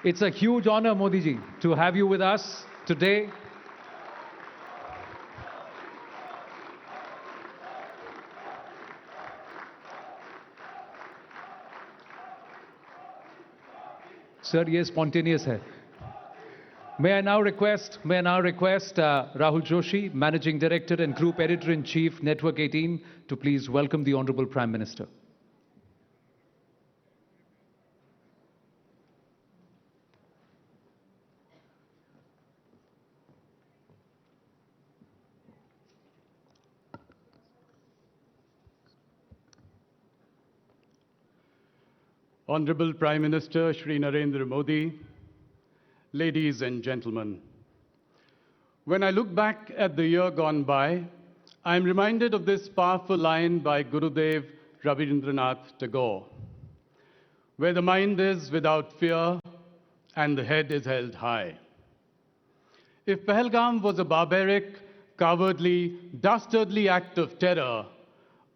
It's a huge honor, Modi ji, to have you with us today. Sir, ये spontaneous है. May I now request Rahul Joshi, Managing Director and Group Editor-in-Chief, Network 18, to please welcome the Honorable Prime Minister. Honorable Prime Minister Shri Narendra Modi, ladies and gentlemen, when I look back at the year gone by, I am reminded of this powerful line by Gurudev Rabindranath Tagore, where the mind is without fear and the head is held high. If Pahalgam was a barbaric, cowardly, dastardly act of terror,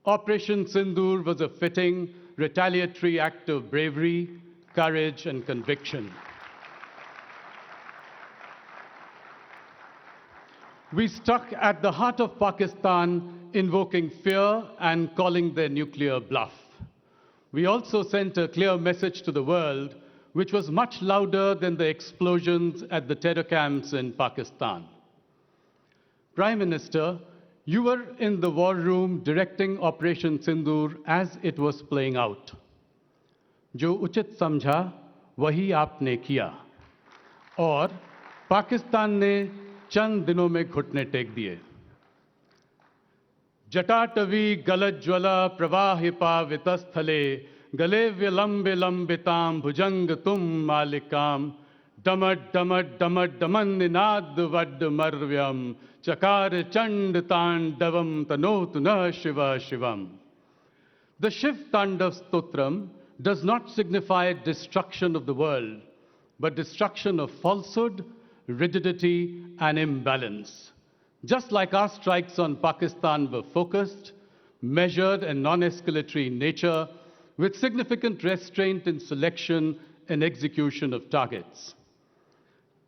Operation Sindoor was a fitting, retaliatory act of bravery, courage, and conviction. We struck at the heart of Pakistan, invoking fear and calling their nuclear bluff. We also sent a clear message to the world, which was much louder than the explosions at the terror camps in Pakistan. Prime Minister, you were in the war room directing Operation Sindoor as it was playing out. जो उचित समझा वही आपने किया और पाकिस्तान ने चंद दिनों में घुटने टेक दिए. जटाटवी गलज्ज्वला प्रवाहिपा वितस्थले गले विलंबे लंबिताम भुजंग तुम मालिकाम डमट डमट डमट डमन निनाद वड्ड मर्व्यम चकार चंड तांडवम तनोत न Shiva Shivam. The Shiv Tandav Stotram does not signify destruction of the world, but destruction of falsehood, rigidity, and imbalance. Just like our strikes on Pakistan were focused, measured, and non-escalatory in nature, with significant restraint in selection and execution of targets.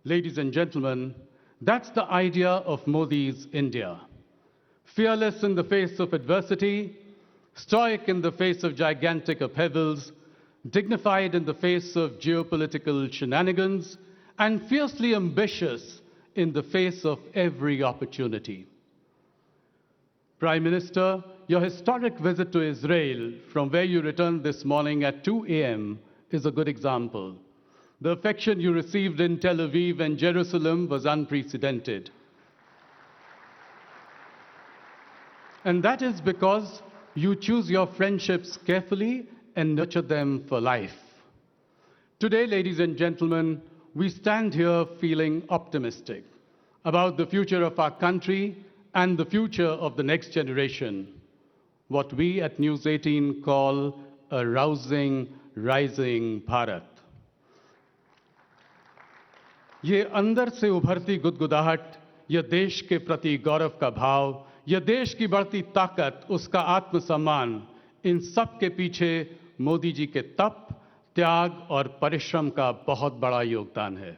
Ladies and gentlemen, that's the idea of Modi's India. Fearless in the face of adversity, stoic in the face of gigantic upheavals, dignified in the face of geopolitical shenanigans, and fiercely ambitious in the face of every opportunity. Prime Minister, your historic visit to Israel, from where you returned this morning at 2 a.m., is a good example. The affection you received in Tel Aviv and Jerusalem was unprecedented. And that is because you choose your friendships carefully and nurture them for life. Today, ladies and gentlemen, we stand here feeling optimistic about the future of our country and the future of the next generation, what we at News 18 call a rousing, rising Bharat. ये अंदर से उभरती गुदगुदाहट, यह देश के प्रति गौरव का भाव, यह देश की बढ़ती ताकत, उसका आत्मसम्मान, इन सब के पीछे मोदी जी के तप, त्याग और परिश्रम का बहुत बड़ा योगदान है.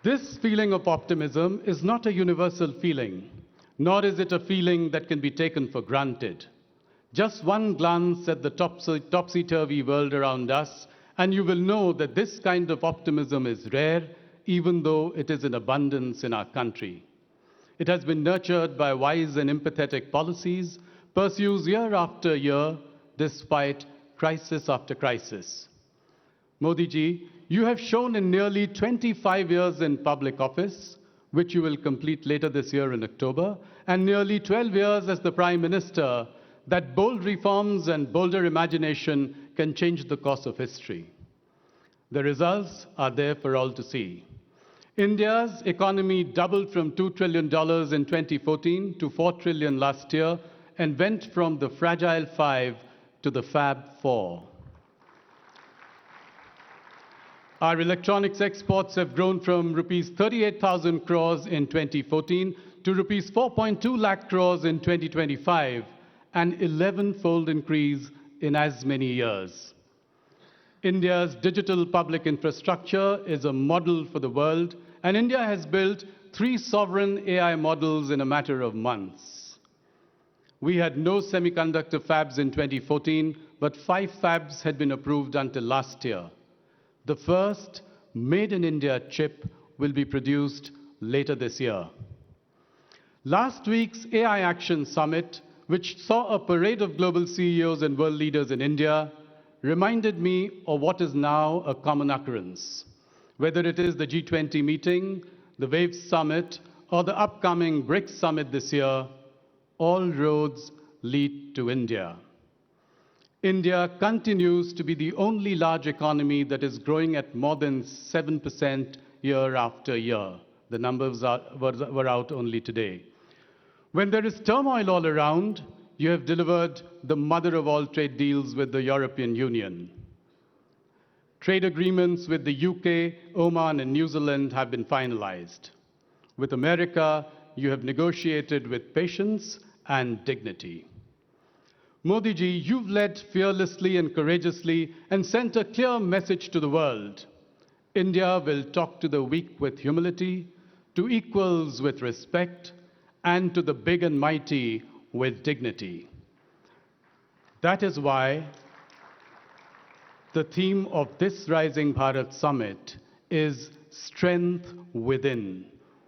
This feeling of optimism is not a universal feeling, nor is it a feeling that can be taken for granted. Just one glance at the topsy-turvy world around us, and you will know that this kind of optimism is rare, even though it is in abundance in our country. It has been nurtured by wise and empathetic policies, pursues year after year, despite crisis after crisis. Modi ji, you have shown in nearly 25 years in public office, which you will complete later this year in October, and nearly 12 years as the Prime Minister, that bold reforms and bolder imagination can change the course of history. The results are there for all to see. India's economy doubled from $2 trillion in 2014 to $4 trillion last year and went from the fragile 5 to the Fab 4. Our electronics exports have grown from rupees 38,000 crores in 2014 to rupees 4.2 lakh crores in 2025, an 11-fold increase in as many years. India's digital public infrastructure is a model for the world, and India has built 3 sovereign AI models in a matter of months. We had no semiconductor fabs in 2014, but 5 fabs had been approved until last year. The first Made in India chip will be produced later this year. Last week's AI Action Summit, which saw a parade of global CEOs and world leaders in India, reminded me of what is now a common occurrence. Whether it is the G20 meeting, the WAVE Summit, or the upcoming BRICS Summit this year, all roads lead to India. India continues to be the only large economy that is growing at more than 7% year after year. The numbers were out only today. When there is turmoil all around, you have delivered the mother of all trade deals with the European Union. Trade agreements with the UK, Oman, and New Zealand have been finalized. With America, you have negotiated with patience and dignity. Modi ji, you've led fearlessly and courageously and sent a clear message to the world. India will talk to the weak with humility, to equals with respect, and to the big and mighty with dignity. That is why the theme of this Rising Bharat Summit is Strength Within.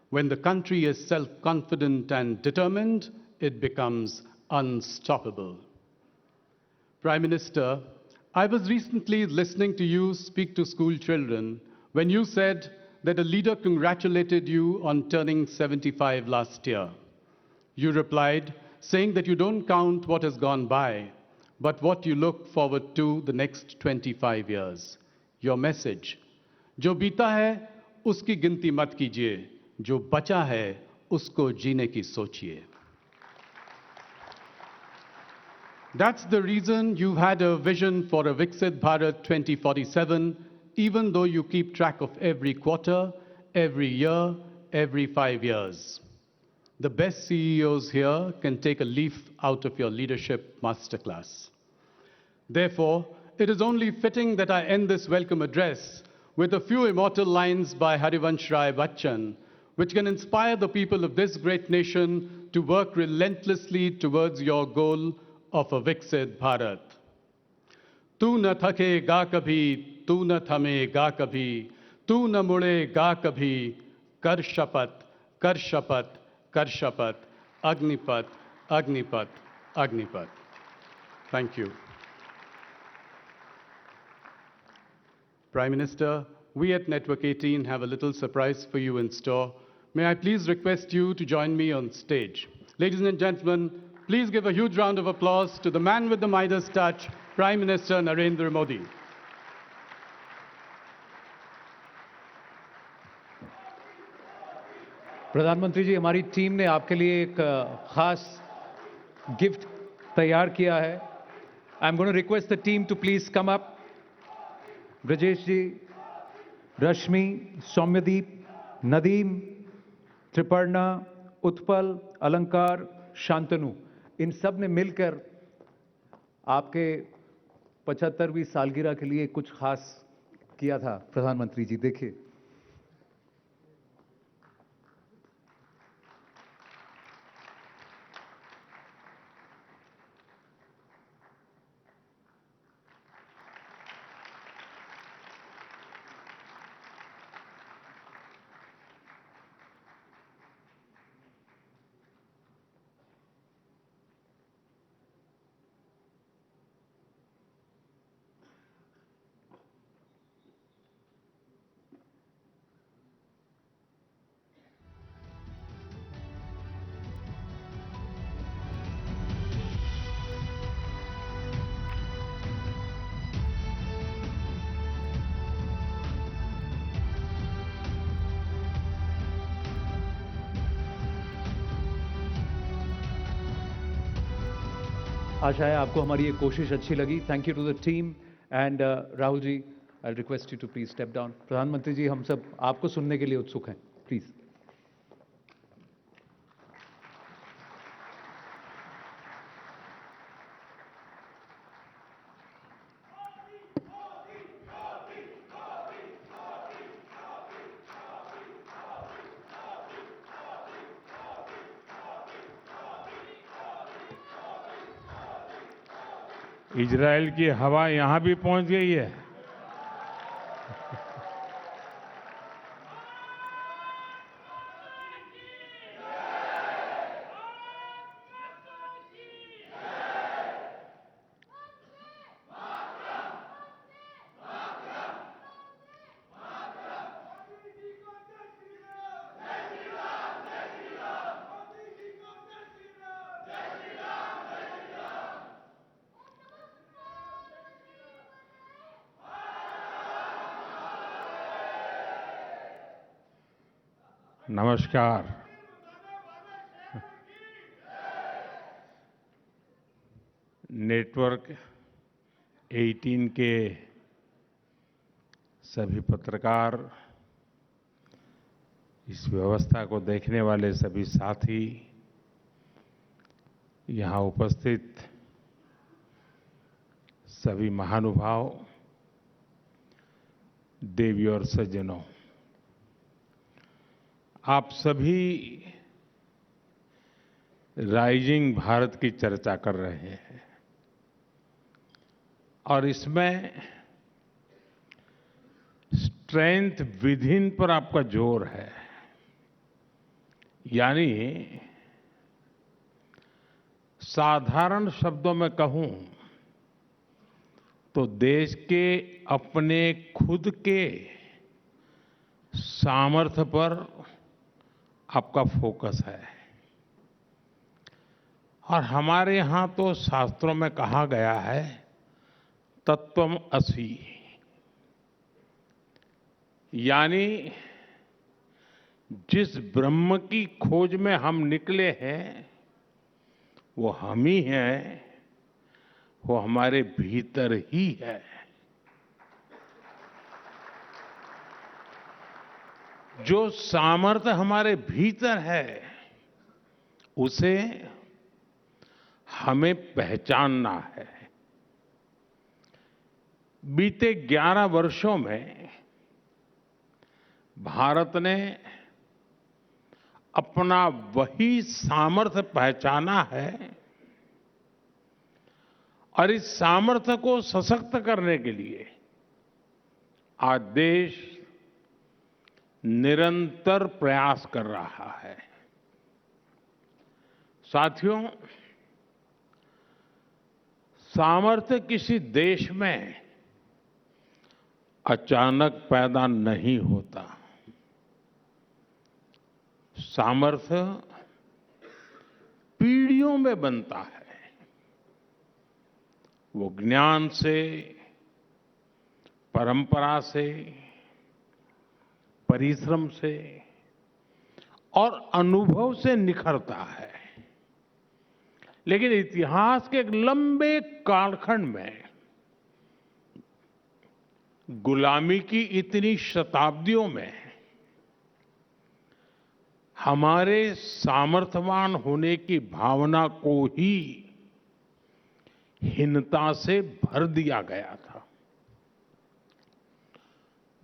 When the country is self-confident and determined, it becomes unstoppable. Prime Minister, I was recently listening to you speak to school children when you said that a leader congratulated you on turning 75 last year. You replied, saying that you don't count what has gone by, but what you look forward to the next 25 years. Your message, जो बीता है, उसकी गिनती मत कीजिए, जो बचा है, उसको जीने की सोचिए. That's the reason you've had a vision for a Viksit Bharat 2047, even though you keep track of every quarter, every year, every 5 years. The best CEOs here can take a leaf out of your leadership masterclass. Therefore, it is only fitting that I end this welcome address with a few immortal lines by Harivansh Rai Bachchan, which can inspire the people of this great nation to work relentlessly towards your goal of a Viksit Bharat. तू न थकेगा कभी, तू न थमेगा कभी, तू न मुड़ेगा कभी, कर शपथ, कर शपथ, कर शपथ, Agnipat, Agnipat, Agnipat. Thank you. Prime Minister, we at Network 18 have a little surprise for you in store. May I please request you to join me on stage. Ladies and gentlemen, please give a huge round of applause to the man with the Midas touch, Prime Minister Narendra Modi. प्रधानमंत्री जी, हमारी team ने आपके लिए एक खास gift तैयार किया है. I am going to request the team to please come up. Brajesh ji, Rashmi, Soumyadeep, Nadeem, Triparna, Utpal, Alankar, Shantanu, इन सब ने मिलकर आपके 75वीं सालगिरह के लिए कुछ खास किया था. प्रधानमंत्री जी, देखिए. आशा है आपको हमारी ये कोशिश अच्छी लगी. Thank you to the team and Rahul ji, I request you to please step down. प्रधानमंत्री जी, हम सब आपको सुनने के लिए उत्सुक हैं. प्लीज. इजराइल की हवा यहां भी पहुंच गई है। नमस्कार। नेटवर्क 18 के सभी पत्रकार, इस व्यवस्था को देखने वाले सभी साथी, यहां उपस्थित सभी महानुभाव, देवी और सज्जनों, आप सभी राइजिंग भारत की चर्चा कर रहे हैं और इसमें स्ट्रेंथ विद इन पर आपका जोर है। यानी साधारण शब्दों में कहूं तो देश के अपने खुद के सामर्थ्य पर आपका फोकस है। और हमारे यहां तो शास्त्रों में कहा गया है, तत्वम असि, यानी जिस ब्रह्म की खोज में हम निकले हैं वो हम ही हैं, वो हमारे भीतर ही है। जो सामर्थ्य हमारे भीतर है उसे हमें पहचानना है। बीते 11 वर्षों में भारत ने अपना वही सामर्थ्य पहचाना है और इस सामर्थ्य को सशक्त करने के लिए आज देश निरंतर प्रयास कर रहा है। साथियों, सामर्थ्य किसी देश में अचानक पैदा नहीं होता। सामर्थ्य पीढ़ियों में बनता है। वो ज्ञान से, परंपरा से, परिश्रम से और अनुभव से निखरता है। लेकिन इतिहास के एक लंबे कालखंड में गुलामी की इतनी शताब्दियों में हमारे सामर्थ्यवान होने की भावना को ही हीनता से भर दिया गया था।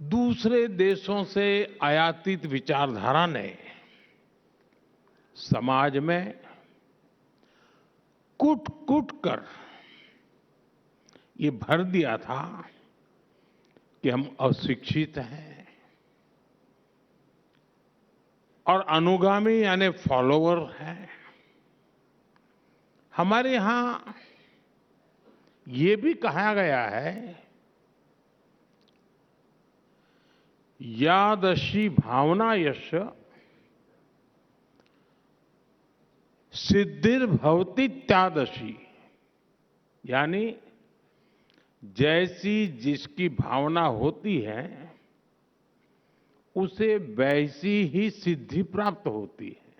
दूसरे देशों से आयातित विचारधारा ने समाज में कूट-कूट कर ये भर दिया था कि हम अशिक्षित हैं और अनुगामी यानी फॉलोवर हैं। हमारे यहां ये भी कहा गया है, यादशी भावना यश सिद्धिर्भवति त्यादशी, यानी जैसी जिसकी भावना होती है उसे वैसी ही सिद्धि प्राप्त होती है।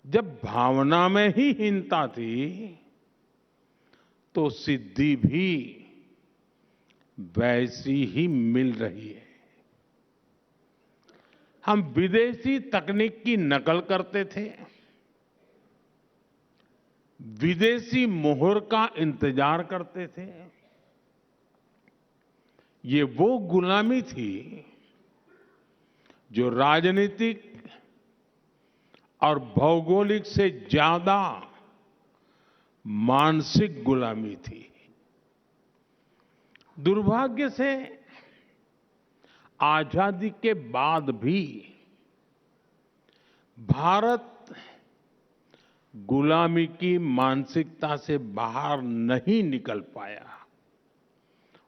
जब भावना में ही हीनता थी तो सिद्धि भी वैसी ही मिल रही है। हम विदेशी तकनीक की नकल करते थे, विदेशी मोहर का इंतजार करते थे। ये वो गुलामी थी जो राजनीतिक और भौगोलिक से ज्यादा मानसिक गुलामी थी। दुर्भाग्य से आजादी के बाद भी भारत गुलामी की मानसिकता से बाहर नहीं निकल पाया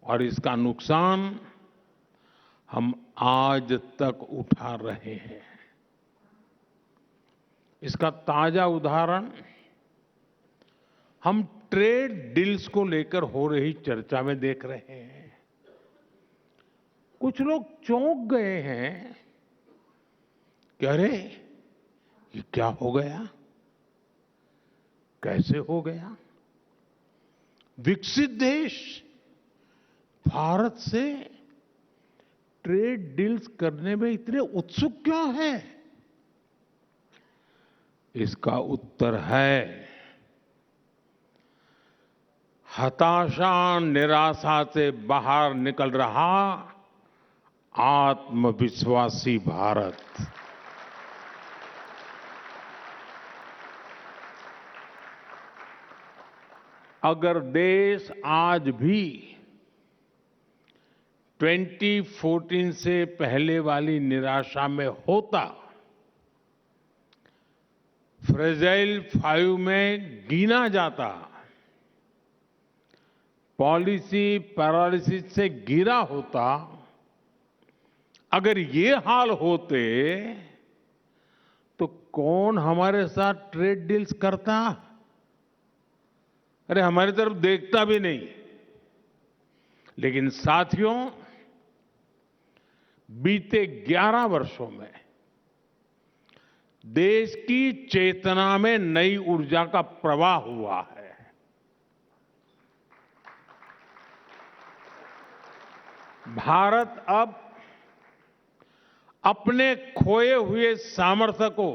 और इसका नुकसान हम आज तक उठा रहे हैं। इसका ताजा उदाहरण हम ट्रेड डील्स को लेकर हो रही चर्चा में देख रहे हैं। कुछ लोग चौंक गए हैं कि अरे ये क्या हो गया, कैसे हो गया? विकसित देश भारत से ट्रेड डील्स करने में इतने उत्सुक क्यों हैं? इसका उत्तर है हताशा, निराशा से बाहर निकल रहा आत्मविश्वासी भारत। अगर देश आज भी 2014 से पहले वाली निराशा में होता, फ्रेजाइल 5 में गिना जाता, पॉलिसी पैरालिसिस से घिरा होता, अगर ये हाल होते तो कौन हमारे साथ ट्रेड डील्स करता? अरे हमारी तरफ देखता भी नहीं। लेकिन साथियों, बीते 11 वर्षों में देश की चेतना में नई ऊर्जा का प्रवाह हुआ है। भारत अब अपने खोए हुए सामर्थ्य को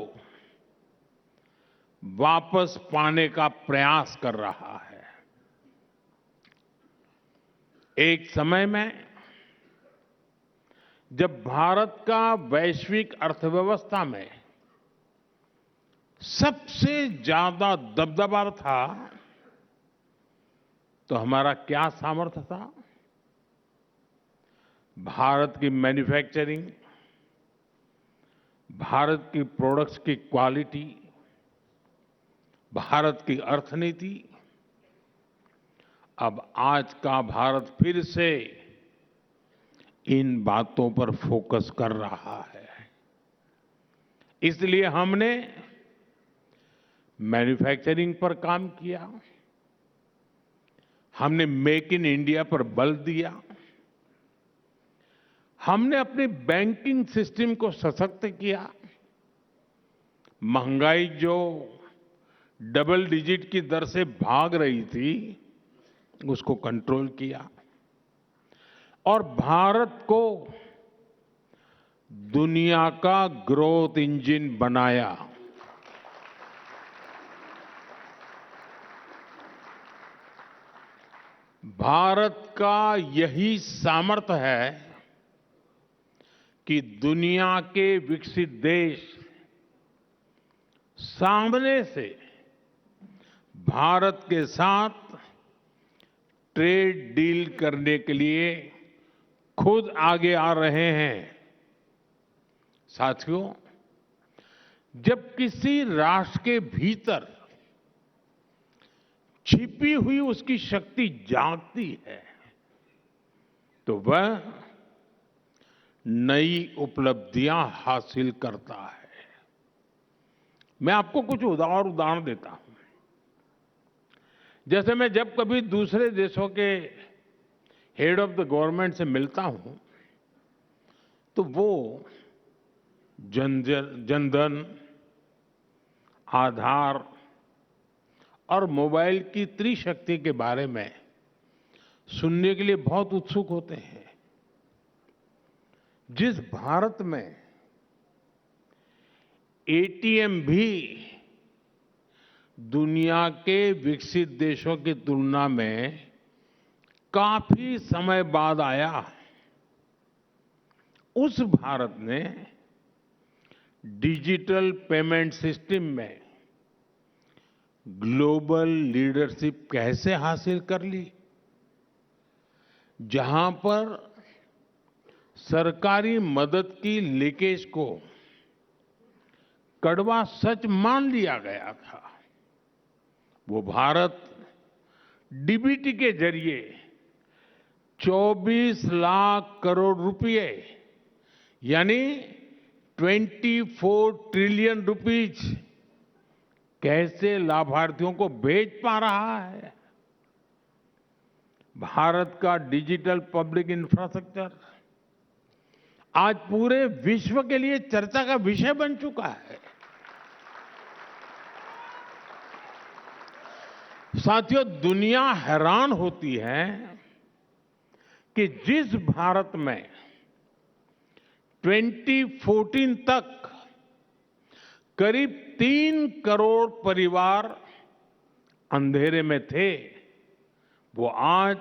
वापस पाने का प्रयास कर रहा है। एक समय में जब भारत का वैश्विक अर्थव्यवस्था में सबसे ज्यादा दबदबा था, तो हमारा क्या सामर्थ्य था? भारत की मैन्युफैक्चरिंग, भारत की प्रोडक्ट्स की क्वालिटी, भारत की अर्थनीति। अब आज का भारत फिर से इन बातों पर फोकस कर रहा है। इसलिए हमने मैन्युफैक्चरिंग पर काम किया, हमने मेक इन इंडिया पर बल दिया, हमने अपने बैंकिंग सिस्टम को सशक्त किया, महंगाई जो डबल डिजिट की दर से भाग रही थी उसको कंट्रोल किया और भारत को दुनिया का ग्रोथ इंजन बनाया। भारत का यही सामर्थ्य है कि दुनिया के विकसित देश सामने से भारत के साथ ट्रेड डील करने के लिए खुद आगे आ रहे हैं। साथियों, जब किसी राष्ट्र के भीतर छिपी हुई उसकी शक्ति जागती है तो वह नई उपलब्धियां हासिल करता है। मैं आपको कुछ और उदाहरण देता हूं। जैसे मैं जब कभी दूसरे देशों के हेड ऑफ द गवर्नमेंट से मिलता हूं तो वो जनधन, आधार और मोबाइल की त्रिशक्ति के बारे में सुनने के लिए बहुत उत्सुक होते हैं। जिस भारत में एटीएम भी दुनिया के विकसित देशों की तुलना में काफी समय बाद आया, उस भारत ने डिजिटल पेमेंट सिस्टम में ग्लोबल लीडरशिप कैसे हासिल कर ली, जहां पर सरकारी मदद की लीकेज को कड़वा सच मान लिया गया था, वो भारत डीबीटी के जरिए 24 लाख करोड़ रुपए यानी 24 ट्रिलियन रुपीज कैसे लाभार्थियों को भेज पा रहा है। भारत का डिजिटल पब्लिक इंफ्रास्ट्रक्चर आज पूरे विश्व के लिए चर्चा का विषय बन चुका है। साथियों, दुनिया हैरान होती है कि जिस भारत में 2014 तक करीब 3 करोड़ परिवार अंधेरे में थे, वो आज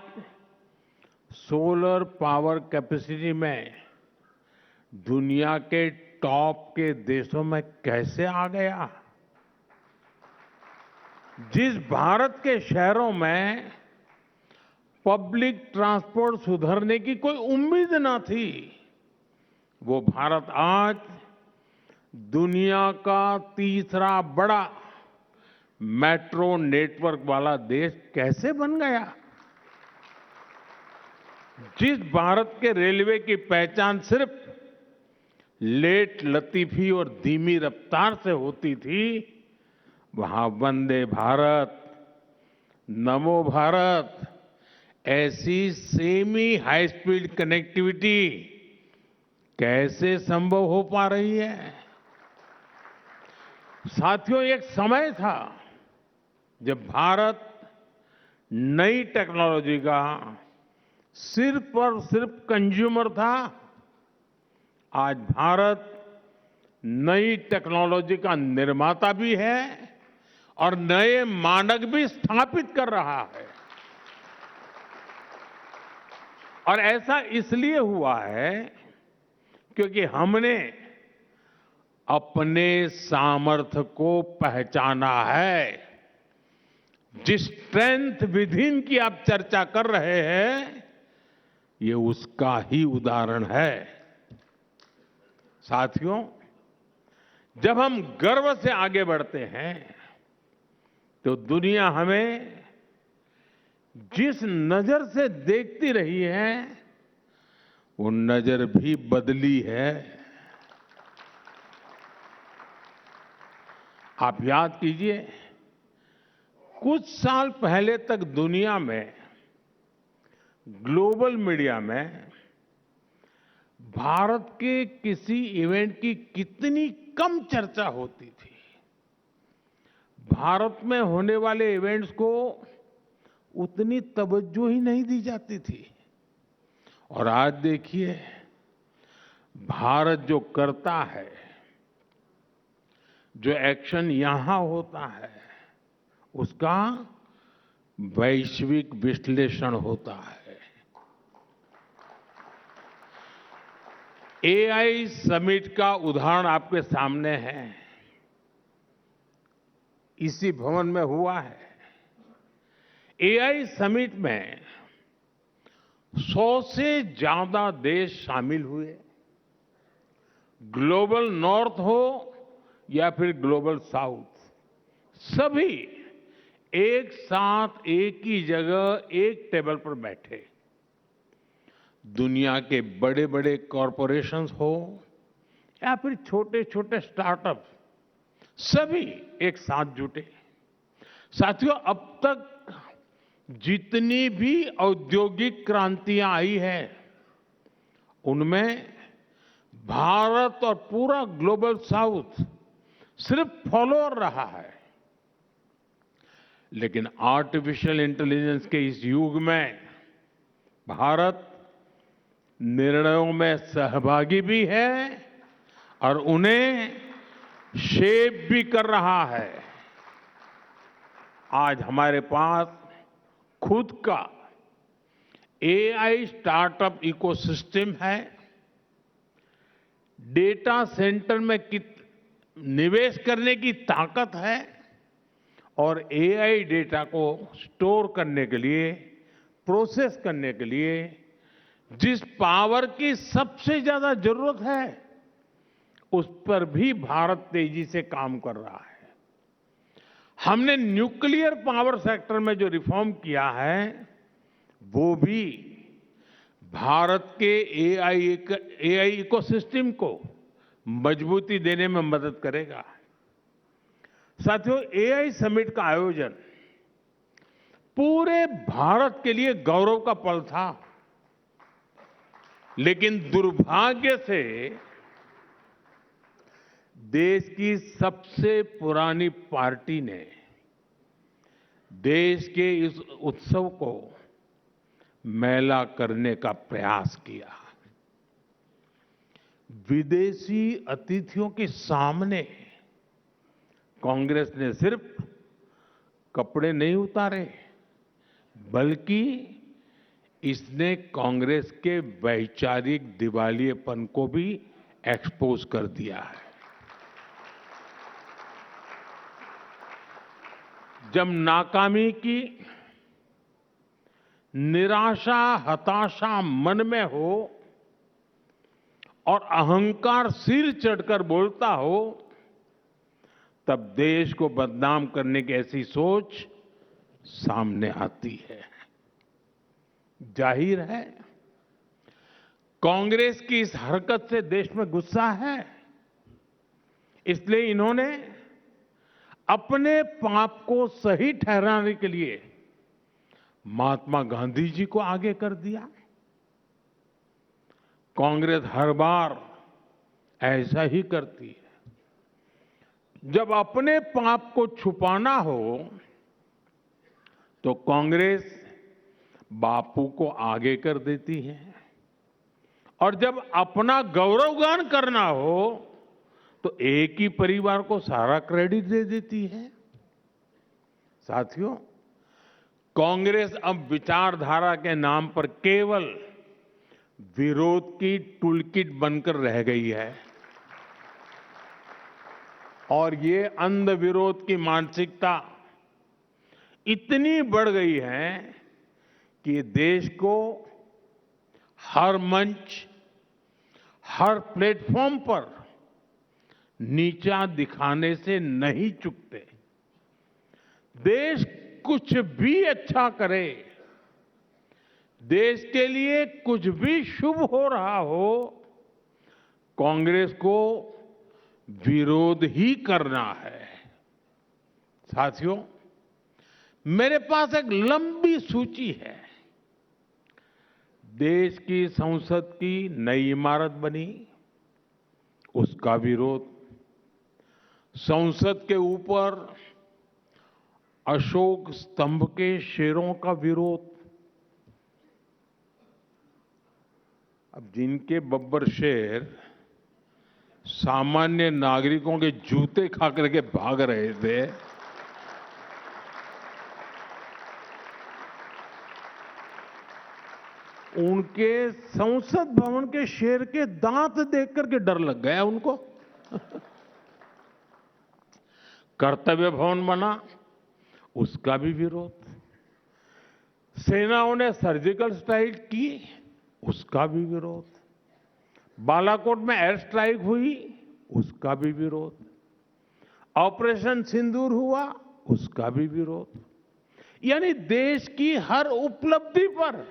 सोलर पावर कैपेसिटी में दुनिया के टॉप के देशों में कैसे आ गया। जिस भारत के शहरों में पब्लिक ट्रांसपोर्ट सुधरने की कोई उम्मीद न थी, वो भारत आज दुनिया का तीसरा बड़ा मेट्रो नेटवर्क वाला देश कैसे बन गया। जिस भारत के रेलवे की पहचान सिर्फ लेट लतीफी और धीमी रफ्तार से होती थी, वहां वंदे भारत, नमो भारत ऐसी सेमी हाई स्पीड कनेक्टिविटी कैसे संभव हो पा रही है। साथियों, एक समय था जब भारत नई टेक्नोलॉजी का सिर्फ और सिर्फ कंज्यूमर था। आज भारत नई टेक्नोलॉजी का निर्माता भी है और नए मानक भी स्थापित कर रहा है। और ऐसा इसलिए हुआ है क्योंकि हमने अपने सामर्थ्य को पहचाना है। जिस स्ट्रेंथ विद इन की आप चर्चा कर रहे हैं, ये उसका ही उदाहरण है। साथियों, जब हम गर्व से आगे बढ़ते हैं तो दुनिया हमें जिस नजर से देखती रही है, वो नजर भी बदली है। आप याद कीजिए, कुछ साल पहले तक दुनिया में ग्लोबल मीडिया में भारत के किसी इवेंट की कितनी कम चर्चा होती थी। भारत में होने वाले इवेंट्स को उतनी तवज्जो ही नहीं दी जाती थी। और आज देखिए, भारत जो करता है, जो एक्शन यहां होता है, उसका वैश्विक विश्लेषण होता है। एआई समिट का उदाहरण आपके सामने है, इसी भवन में हुआ है। एआई समिट में 100 से ज्यादा देश शामिल हुए। ग्लोबल नॉर्थ हो या फिर ग्लोबल साउथ, सभी एक साथ एक ही जगह एक टेबल पर बैठे। दुनिया के बड़े बड़े कॉरपोरेशंस हो या फिर छोटे छोटे स्टार्टअप, सभी एक साथ जुटे। साथियों, अब तक जितनी भी औद्योगिक क्रांतियां आई है, उनमें भारत और पूरा ग्लोबल साउथ सिर्फ फॉलोअर रहा है। लेकिन आर्टिफिशियल इंटेलिजेंस के इस युग में भारत निर्णयों में सहभागी भी है और उन्हें शेप भी कर रहा है। आज हमारे पास खुद का एआई स्टार्टअप इकोसिस्टम है। डेटा सेंटर में निवेश करने की ताकत है और एआई डेटा को स्टोर करने के लिए, प्रोसेस करने के लिए जिस पावर की सबसे ज्यादा जरूरत है, उस पर भी भारत तेजी से काम कर रहा है। हमने न्यूक्लियर पावर सेक्टर में जो रिफॉर्म किया है, वो भी भारत के एआई इकोसिस्टम को मजबूती देने में मदद करेगा। साथियों, एआई समिट का आयोजन पूरे भारत के लिए गौरव का पल था, लेकिन दुर्भाग्य से देश की सबसे पुरानी पार्टी ने देश के इस उत्सव को मैला करने का प्रयास किया। विदेशी अतिथियों के सामने कांग्रेस ने सिर्फ कपड़े नहीं उतारे, बल्कि इसने कांग्रेस के वैचारिक दिवालियेपन को भी एक्सपोज कर दिया है। जब नाकामी की निराशा, हताशा मन में हो और अहंकार सिर चढ़कर बोलता हो, तब देश को बदनाम करने की ऐसी सोच सामने आती है। जाहिर है, कांग्रेस की इस हरकत से देश में गुस्सा है। इसलिए इन्होंने अपने पाप को सही ठहराने के लिए महात्मा गांधी जी को आगे कर दिया। कांग्रेस हर बार ऐसा ही करती है। जब अपने पाप को छुपाना हो, तो कांग्रेस बापू को आगे कर देती है, और जब अपना गौरवगान करना हो, तो एक ही परिवार को सारा क्रेडिट दे देती है। साथियों, कांग्रेस अब विचारधारा के नाम पर केवल विरोध की टूलकिट बनकर रह गई है, और ये अंध विरोध की मानसिकता इतनी बढ़ गई है कि देश को हर मंच, हर प्लेटफॉर्म पर नीचा दिखाने से नहीं चूकते। देश कुछ भी अच्छा करे, देश के लिए कुछ भी शुभ हो रहा हो, कांग्रेस को विरोध ही करना है। साथियों, मेरे पास एक लंबी सूची है। देश की संसद की नई इमारत बनी, उसका विरोध। संसद के ऊपर अशोक स्तंभ के शेरों का विरोध। अब जिनके बब्बर शेर सामान्य नागरिकों के जूते खा करके भाग रहे थे, उनके संसद भवन के शेर के दांत देख करके डर लग गया उनको। कर्तव्य भवन बना, उसका भी विरोध। सेनाओं ने सर्जिकल स्ट्राइक की, उसका भी विरोध। बालाकोट में एयर स्ट्राइक हुई, उसका भी विरोध। ऑपरेशन सिंदूर हुआ, उसका भी विरोध। यानी देश की हर उपलब्धि पर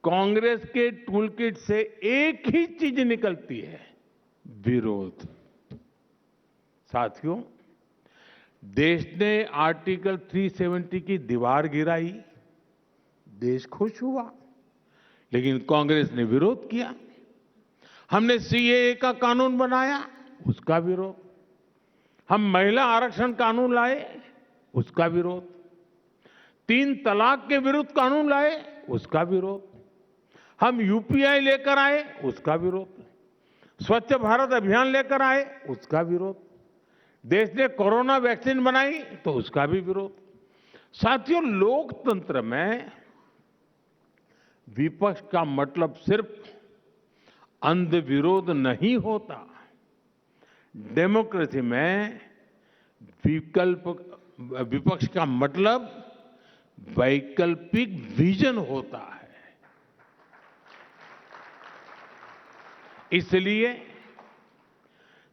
कांग्रेस के टूलकिट से एक ही चीज निकलती है, विरोध। साथियों, देश ने आर्टिकल 370 की दीवार गिराई, देश खुश हुआ, लेकिन कांग्रेस ने विरोध किया। हमने सीएए का कानून बनाया, उसका विरोध। हम महिला आरक्षण कानून लाए, उसका विरोध। 3 तलाक के विरुद्ध कानून लाए, उसका विरोध। हम यूपीआई लेकर आए, उसका विरोध। स्वच्छ भारत अभियान लेकर आए, उसका विरोध। देश ने कोरोना वैक्सीन बनाई, तो उसका भी विरोध। साथियों, लोकतंत्र में विपक्ष का मतलब सिर्फ अंध विरोध नहीं होता। डेमोक्रेसी में विकल्प विपक्ष का मतलब वैकल्पिक विजन होता है। इसलिए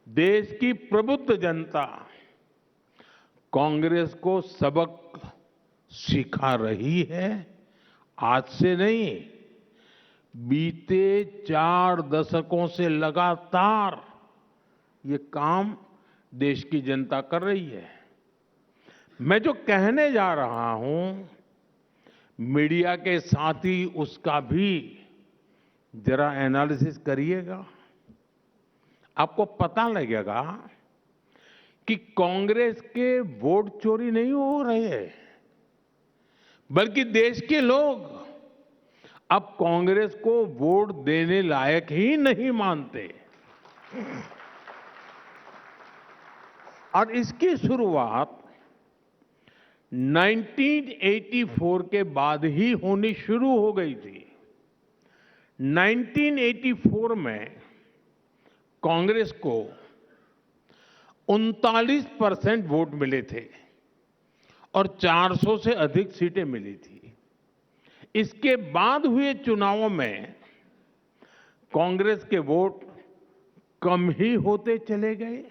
देश की प्रबुद्ध जनता कांग्रेस को सबक सिखा रही है। आज से नहीं, बीते 4 दशकों से लगातार ये काम देश की जनता कर रही है। मैं जो कहने जा रहा हूं, मीडिया के साथी उसका भी जरा एनालिसिस करिएगा। आपको पता लगेगा कि कांग्रेस के वोट चोरी नहीं हो रहे हैं, बल्कि देश के लोग अब कांग्रेस को वोट देने लायक ही नहीं मानते। और इसकी शुरुआत 1984 के बाद ही होनी शुरू हो गई थी। 1984 में कांग्रेस को 39% वोट मिले थे और 400 से अधिक सीटें मिली थी। इसके बाद हुए चुनावों में कांग्रेस के वोट कम ही होते चले गए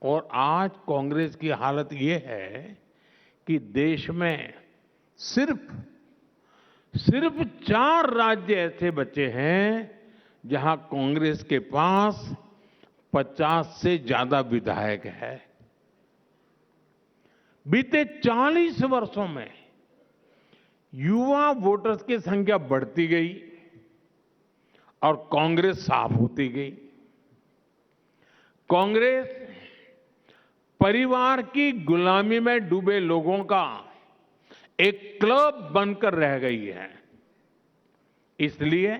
और आज कांग्रेस की हालत ये है कि देश में सिर्फ 4 राज्य ऐसे बचे हैं जहां कांग्रेस के पास 50 से ज्यादा विधायक है। बीते 40 वर्षों में युवा वोटर्स की संख्या बढ़ती गई और कांग्रेस साफ होती गई। कांग्रेस परिवार की गुलामी में डूबे लोगों का एक क्लब बनकर रह गई है। इसलिए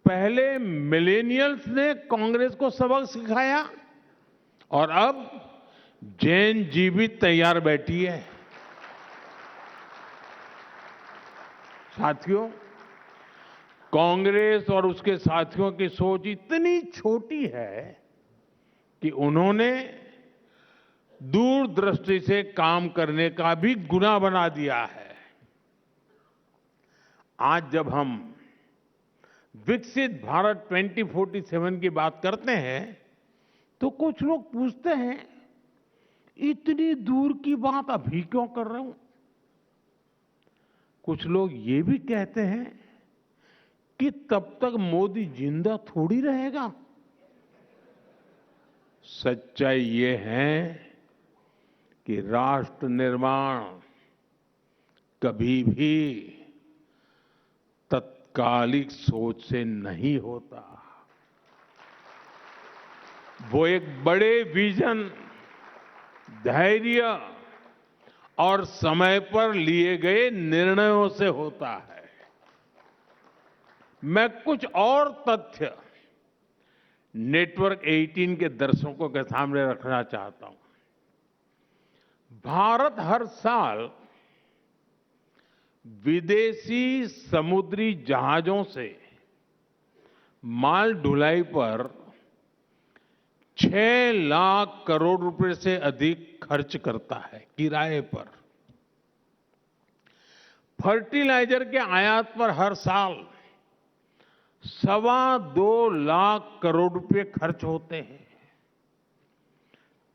पहले मिलेनियल्स ने कांग्रेस को सबक सिखाया और अब जेन जी भी तैयार बैठी है। साथियों, कांग्रेस और उसके साथियों की सोच इतनी छोटी है कि उन्होंने दूरदृष्टि से काम करने का भी गुनाह बना दिया है। आज जब हम विकसित भारत 2047 की बात करते हैं तो कुछ लोग पूछते हैं, इतनी दूर की बात अभी क्यों कर रहे हो? कुछ लोग ये भी कहते हैं कि तब तक मोदी जिंदा थोड़ी रहेगा। सच्चाई ये है कि राष्ट्र निर्माण कभी भी तत्कालिक सोच से नहीं होता। वो एक बड़े विजन, धैर्य और समय पर लिए गए निर्णयों से होता है। मैं कुछ और तथ्य नेटवर्क 18 के दर्शकों के सामने रखना चाहता हूं। भारत हर साल विदेशी समुद्री जहाजों से माल ढुलाई पर 6 लाख करोड़ रुपए से अधिक खर्च करता है किराए पर। फर्टिलाइजर के आयात पर हर साल 2.25 लाख करोड़ रुपए खर्च होते हैं।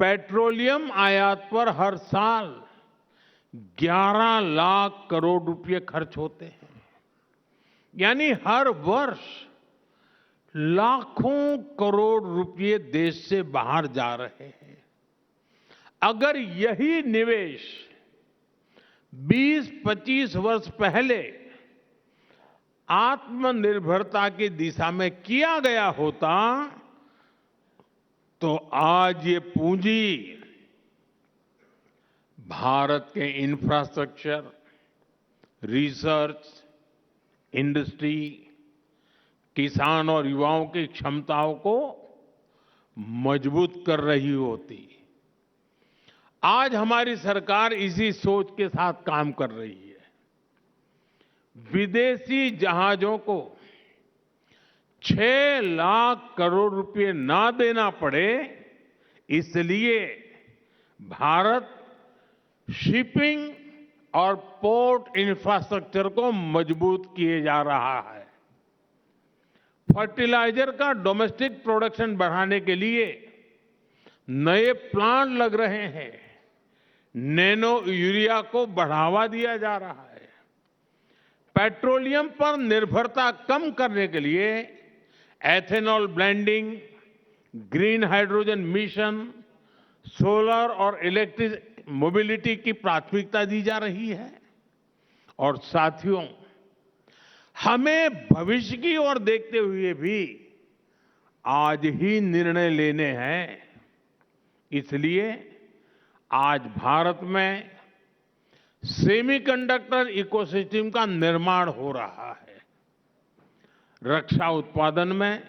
पेट्रोलियम आयात पर हर साल 11 लाख करोड़ रुपए खर्च होते हैं। यानी हर वर्ष लाखों करोड़ रुपए देश से बाहर जा रहे हैं। अगर यही निवेश 20-25 वर्ष पहले आत्मनिर्भरता की दिशा में किया गया होता तो आज ये पूंजी भारत के इंफ्रास्ट्रक्चर, रिसर्च, इंडस्ट्री, किसान और युवाओं की क्षमताओं को मजबूत कर रही होती। आज हमारी सरकार इसी सोच के साथ काम कर रही है। विदेशी जहाजों को 6 लाख करोड़ रुपए ना देना पड़े, इसलिए भारत शिपिंग और पोर्ट इंफ्रास्ट्रक्चर को मजबूत किए जा रहा है। फर्टिलाइजर का डोमेस्टिक प्रोडक्शन बढ़ाने के लिए नए प्लांट लग रहे हैं। नैनो यूरिया को बढ़ावा दिया जा रहा है। पेट्रोलियम पर निर्भरता कम करने के लिए ethanol blending, green hydrogen mission, solar और इलेक्ट्रिक मोबिलिटी की प्राथमिकता दी जा रही है। और साथियों, हमें भविष्य की ओर देखते हुए भी आज ही निर्णय लेने हैं। इसलिए आज भारत में सेमीकंडक्टर इकोसिस्टम का निर्माण हो रहा है। रक्षा उत्पादन में,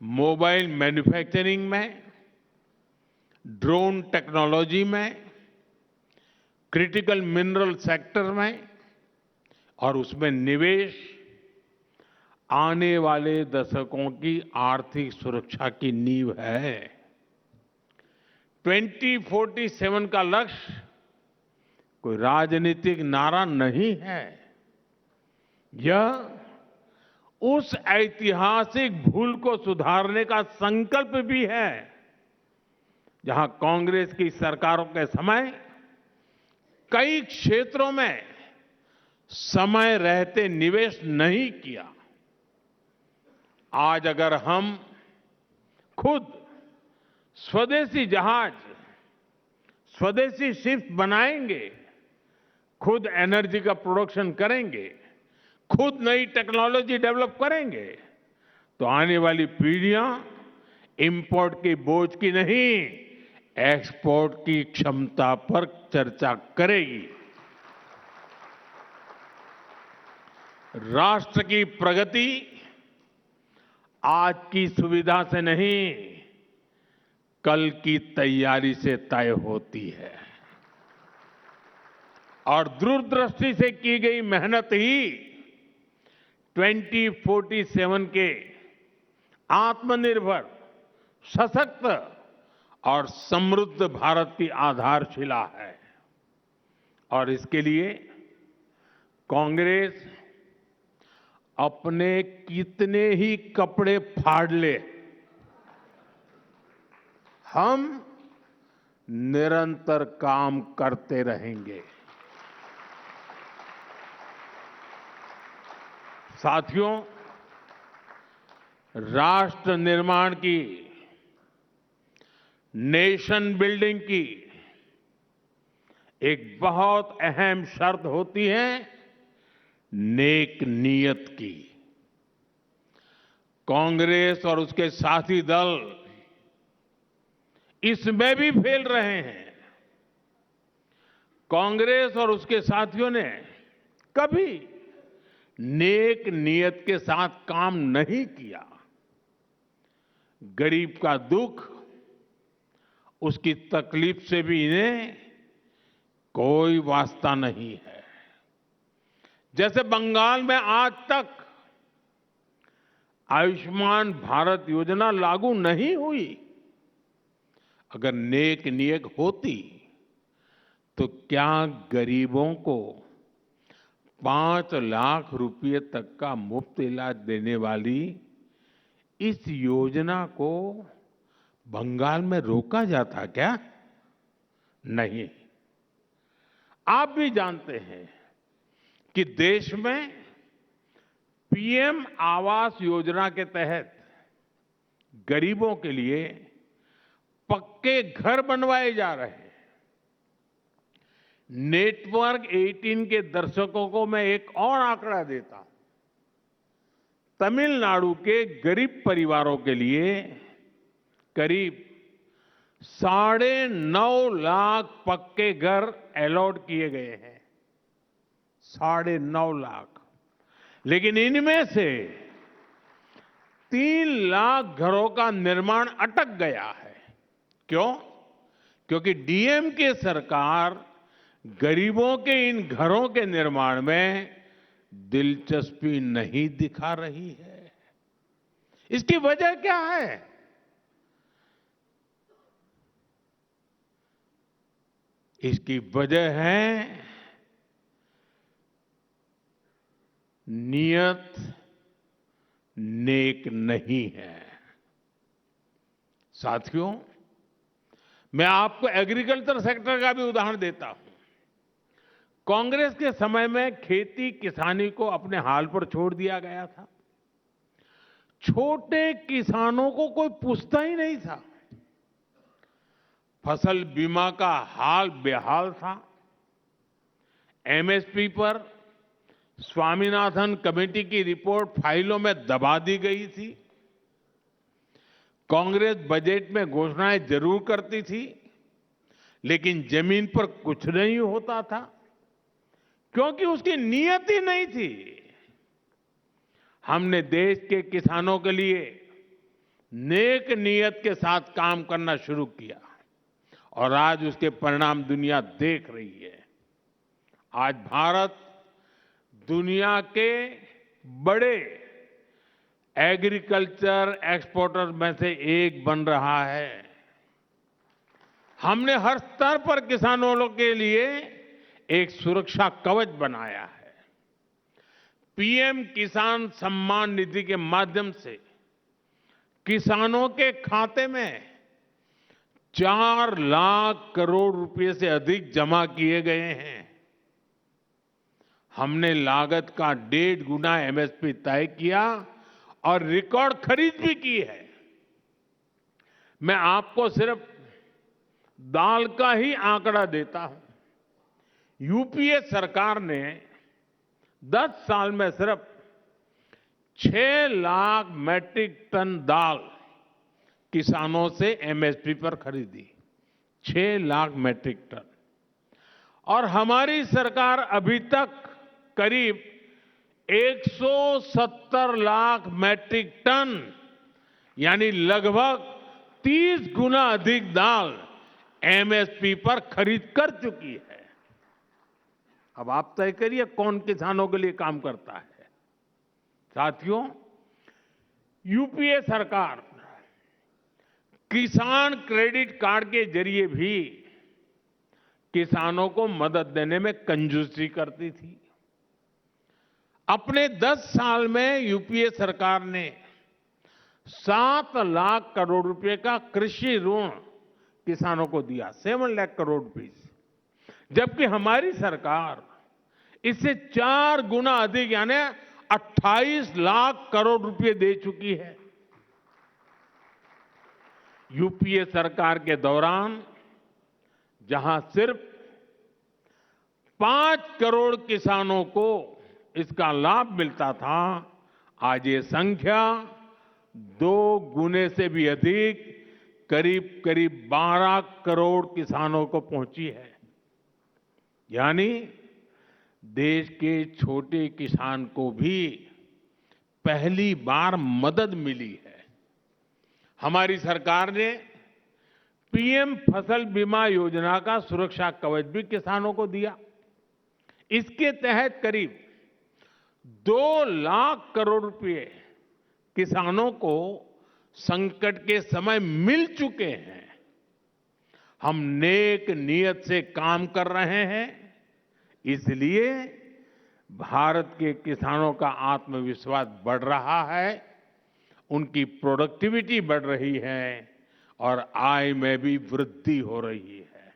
मोबाइल मैन्युफैक्चरिंग में, ड्रोन टेक्नोलॉजी में, क्रिटिकल मिनरल सेक्टर में और उसमें निवेश आने वाले दशकों की आर्थिक सुरक्षा की नींव है। 2047 का लक्ष्य कोई राजनीतिक नारा नहीं है। यह उस ऐतिहासिक भूल को सुधारने का संकल्प भी है जहां कांग्रेस की सरकारों के समय कई क्षेत्रों में समय रहते निवेश नहीं किया। आज अगर हम खुद स्वदेशी जहाज, स्वदेशी शिप बनाएंगे, खुद एनर्जी का प्रोडक्शन करेंगे, खुद नई टेक्नोलॉजी डेवलप करेंगे, तो आने वाली पीढ़ियां इंपोर्ट के बोझ की नहीं, एक्सपोर्ट की क्षमता पर चर्चा करेगी। राष्ट्र की प्रगति आज की सुविधा से नहीं, कल की तैयारी से तय होती है। और दूरदृष्टि से की गई मेहनत ही 2047 के आत्मनिर्भर, सशक्त और समृद्ध भारत की आधारशिला है। और इसके लिए कांग्रेस अपने कितने ही कपड़े फाड़ ले, हम निरंतर काम करते रहेंगे। साथियों, राष्ट्र निर्माण की, नेशन बिल्डिंग की एक बहुत अहम शर्त होती है नेक नीयत की। कांग्रेस और उसके साथी दल इसमें भी फेल रहे हैं। कांग्रेस और उसके साथियों ने कभी नेक नीयत के साथ काम नहीं किया। गरीब का दुख, उसकी तकलीफ से भी इन्हें कोई वास्ता नहीं है। जैसे बंगाल में आज तक आयुष्मान भारत योजना लागू नहीं हुई। अगर नेक नीयत होती तो क्या गरीबों को 5 लाख रुपए तक का मुफ्त इलाज देने वाली इस योजना को बंगाल में रोका जाता क्या? नहीं। आप भी जानते हैं कि देश में पीएम आवास योजना के तहत गरीबों के लिए पक्के घर बनवाए जा रहे हैं। नेटवर्क 18 के दर्शकों को मैं एक और आंकड़ा देता हूं। तमिलनाडु के गरीब परिवारों के लिए करीब 9.5 लाख पक्के घर अलॉट किए गए हैं। 9.5 लाख। लेकिन इनमें से 3 लाख घरों का निर्माण अटक गया है। क्यों? क्योंकि डीएमके सरकार गरीबों के इन घरों के निर्माण में दिलचस्पी नहीं दिखा रही है। इसकी वजह क्या है? इसकी वजह है नियत नेक नहीं है। साथियों, मैं आपको एग्रीकल्चर सेक्टर का भी उदाहरण देता हूं। कांग्रेस के समय में खेती किसानी को अपने हाल पर छोड़ दिया गया था। छोटे किसानों को कोई पूछता ही नहीं था। फसल बीमा का हाल बेहाल था। एमएसपी पर स्वामीनाथन कमेटी की रिपोर्ट फाइलों में दबा दी गई थी। कांग्रेस बजट में घोषणाएं जरूर करती थी, लेकिन जमीन पर कुछ नहीं होता था, क्योंकि उसकी नीयत ही नहीं थी। हमने देश के किसानों के लिए नेक नीयत के साथ काम करना शुरू किया और आज उसके परिणाम दुनिया देख रही है। आज भारत दुनिया के बड़े एग्रीकल्चर एक्सपोर्टर में से एक बन रहा है। हमने हर स्तर पर किसानों के लिए एक सुरक्षा कवच बनाया है। पीएम किसान सम्मान निधि के माध्यम से किसानों के खाते में 4 लाख करोड़ रुपए से अधिक जमा किए गए हैं। हमने लागत का 1.5 गुना एमएसपी तय किया और रिकॉर्ड खरीद भी की है। मैं आपको सिर्फ दाल का ही आंकड़ा देता हूं। यूपीए सरकार ने 10 साल में सिर्फ 6 लाख मैट्रिक टन दाल किसानों से एमएसपी पर खरीदी। 6 लाख मैट्रिक टन। और हमारी सरकार अभी तक करीब 170 लाख मैट्रिक टन यानी लगभग 30 गुना अधिक दाल एमएसपी पर खरीद कर चुकी है। अब आप तय करिए कौन किसानों के लिए काम करता है। साथियों, यूपीए सरकार किसान क्रेडिट कार्ड के जरिए भी किसानों को मदद देने में कंजूसी करती थी। अपने 10 साल में यूपीए सरकार ने 7 लाख करोड़ रुपए का कृषि ऋण किसानों को दिया, 7 लाख करोड़ रुपए, जबकि हमारी सरकार इससे 4 गुना अधिक यानी 28 लाख करोड़ रुपए दे चुकी है। यूपीए सरकार के दौरान जहां सिर्फ 5 करोड़ किसानों को इसका लाभ मिलता था, आज ये संख्या 2 गुने से भी अधिक करीब करीब 12 करोड़ किसानों को पहुंची है। यानी देश के छोटे किसान को भी पहली बार मदद मिली है। हमारी सरकार ने पीएम फसल बीमा योजना का सुरक्षा कवच भी किसानों को दिया। इसके तहत करीब 2 लाख करोड़ रुपए किसानों को संकट के समय मिल चुके हैं। हम नेक नियत से काम कर रहे हैं, इसलिए भारत के किसानों का आत्मविश्वास बढ़ रहा है, उनकी प्रोडक्टिविटी बढ़ रही है और आय में भी वृद्धि हो रही है।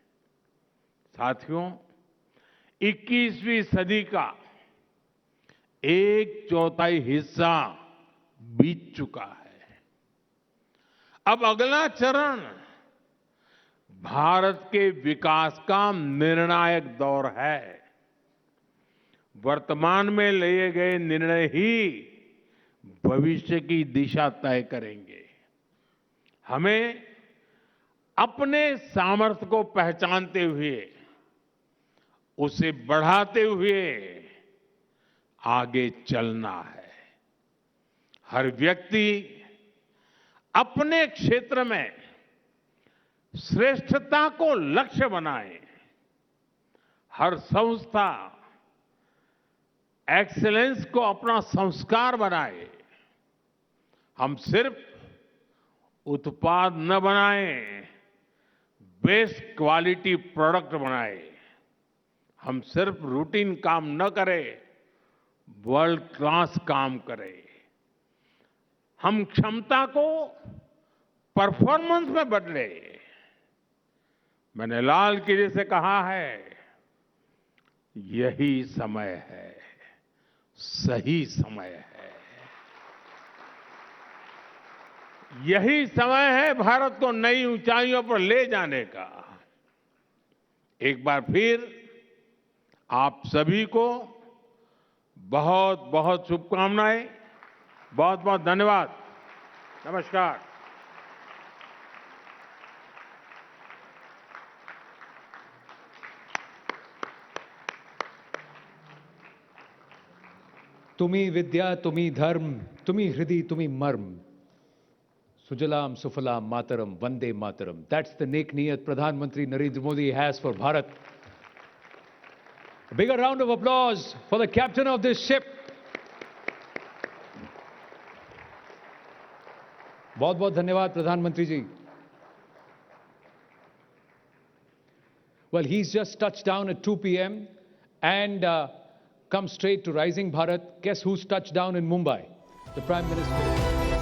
साथियों, 21वीं सदी का 1/4 हिस्सा बीत चुका है। अब अगला चरण भारत के विकास का निर्णायक दौर है। वर्तमान में लिए गए निर्णय ही भविष्य की दिशा तय करेंगे। हमें अपने सामर्थ्य को पहचानते हुए उसे बढ़ाते हुए आगे चलना है। हर व्यक्ति अपने क्षेत्र में श्रेष्ठता को लक्ष्य बनाए। हर संस्था एक्सीलेंस को अपना संस्कार बनाए। हम सिर्फ उत्पाद न बनाएं, बेस्ट क्वालिटी प्रोडक्ट बनाए। हम सिर्फ रूटीन काम न करें, वर्ल्ड क्लास काम करें। हम क्षमता को परफॉर्मेंस में बदले। मैंने लाल किले से कहा है, यही समय है, सही समय है। यही समय है भारत को नई ऊंचाइयों पर ले जाने का। एक बार फिर आप सभी को बहुत बहुत शुभकामनाएं, बहुत बहुत धन्यवाद। नमस्कार। तुम्ही विद्या, तुम्ही धर्म, तुम्ही हृदय, तुम्ही मर्म. Sujalam Sufalam Mataram Vande Mataram. That's the Nek Niyat Pradhan Mantri Narendra Modi has for Bharat. A bigger round of applause for the captain of this ship. बहुत बहुत धन्यवाद प्रधानमंत्री जी. Well, he's just touched down at 2 p.m. and come straight to Rising Bharat. Guess who's touched down in Mumbai? The Prime Minister.